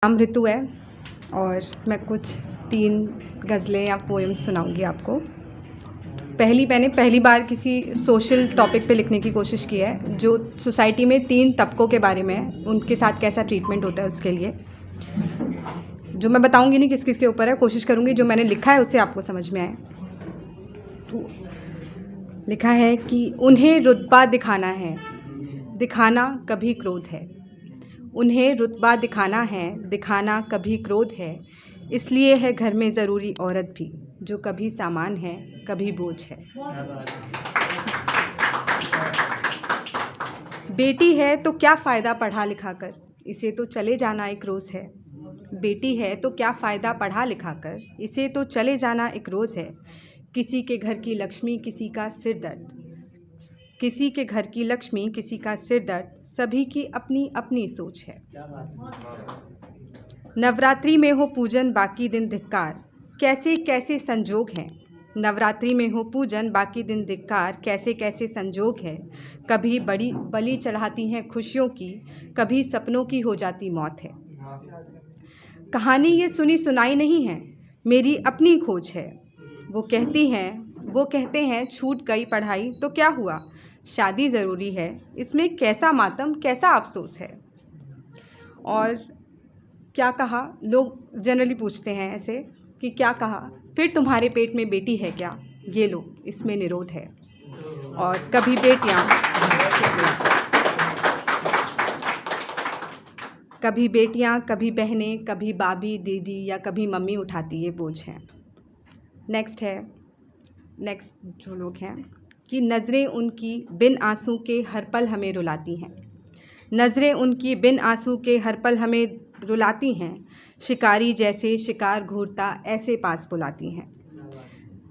नाम ऋतु है और मैं कुछ 3 गज़लें या पोएम्स सुनाऊंगी आपको। मैंने पहली बार किसी सोशल टॉपिक पे लिखने की कोशिश की है जो सोसाइटी में 3 तबकों के बारे में है, उनके साथ कैसा ट्रीटमेंट होता है उसके लिए। जो मैं बताऊंगी नहीं किस किस के ऊपर है, कोशिश करूंगी जो मैंने लिखा है उससे आपको समझ में आए। तो लिखा है कि उन्हें रुतबा दिखाना है, दिखाना कभी क्रोध है। उन्हें रुतबा दिखाना है, दिखाना कभी क्रोध है। इसलिए है घर में ज़रूरी औरत भी, जो कभी सामान है कभी बोझ है। बेटी है तो क्या फ़ायदा पढ़ा लिखा कर, इसे तो चले जाना एक रोज़ है। बेटी है तो क्या फ़ायदा पढ़ा लिखा कर, इसे तो चले जाना एक रोज़ है। किसी के घर की लक्ष्मी किसी का सिर दर्द, किसी के घर की लक्ष्मी किसी का सिर दर्द, सभी की अपनी अपनी सोच है। नवरात्रि में हो पूजन बाकी दिन धिक्कार, कैसे कैसे संजोग हैं। नवरात्रि में हो पूजन बाकी दिन धिक्कार, कैसे कैसे संजोग है। कभी बड़ी बलि चढ़ाती हैं खुशियों की, कभी सपनों की हो जाती मौत है। कहानी ये सुनी सुनाई नहीं है, मेरी अपनी खोज है। वो कहते हैं छूट गई पढ़ाई तो क्या हुआ, शादी ज़रूरी है, इसमें कैसा मातम कैसा अफसोस है। और क्या कहा, लोग जनरली पूछते हैं ऐसे कि क्या कहा, फिर तुम्हारे पेट में बेटी है क्या, ये लो इसमें निरोध है। और कभी बेटियां कभी बहनें, कभी बाबी दीदी या कभी मम्मी उठाती ये बोझ है। नेक्स्ट जो लोग हैं कि नज़रें उनकी बिन आंसू के हर पल हमें रुलाती हैं। नज़रें उनकी बिन आंसू के हर पल हमें रुलाती हैं। शिकारी जैसे शिकार घूरता ऐसे पास बुलाती हैं।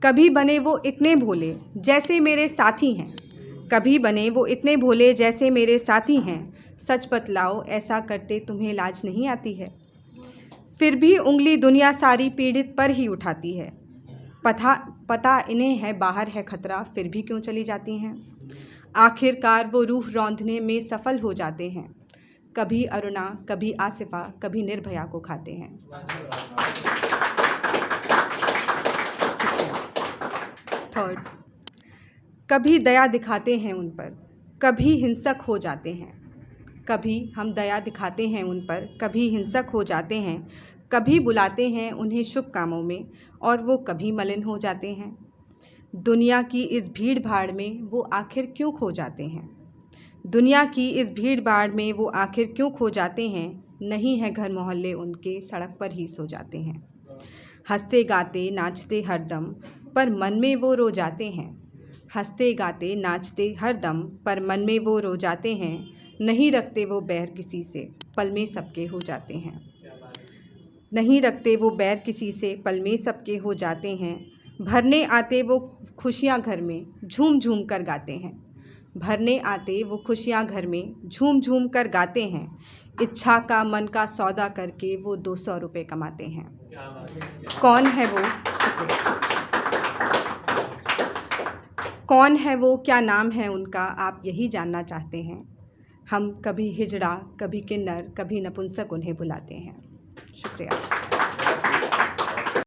कभी बने वो इतने भोले जैसे मेरे साथी हैं, कभी बने वो इतने भोले जैसे मेरे साथी हैं। सच बतलाओ ऐसा करते तुम्हें लाज नहीं आती है। फिर भी उंगली दुनिया सारी पीड़ित पर ही उठाती है। पता इन्हें है बाहर है खतरा, फिर भी क्यों चली जाती हैं। आखिरकार वो रूह रौंदने में सफल हो जाते हैं। कभी अरुणा कभी आसिफा कभी निर्भया को खाते हैं। थर्ड, कभी दया दिखाते हैं उन पर, कभी हिंसक हो जाते हैं। कभी हम दया दिखाते हैं उन पर, कभी हिंसक हो जाते हैं। कभी बुलाते हैं उन्हें शुभ कामों में और वो कभी मलिन हो जाते हैं। दुनिया की इस भीड़ भाड़ में वो आखिर क्यों खो जाते हैं। दुनिया की इस भीड़ भाड़ में वो आखिर क्यों खो जाते हैं। नहीं है घर मोहल्ले उनके, सड़क पर ही सो जाते हैं। हंसते गाते नाचते हरदम, पर मन में वो रो जाते हैं। हंसते गाते नाचते हरदम, पर मन में वो रो जाते हैं। नहीं रखते वो बैर किसी से, पल में सबके हो जाते हैं। नहीं रखते वो बैर किसी से, पल में सबके हो जाते हैं। भरने आते वो खुशियाँ घर में, झूम झूम कर गाते हैं। भरने आते वो खुशियाँ घर में, झूम झूम कर गाते हैं। इच्छा का मन का सौदा करके वो 200 रुपये कमाते हैं। कौन है वो, क्या नाम है उनका, आप यही जानना चाहते हैं। हम कभी हिजड़ा कभी किन्नर कभी नपुंसक उन्हें बुलाते हैं। शुक्रिया।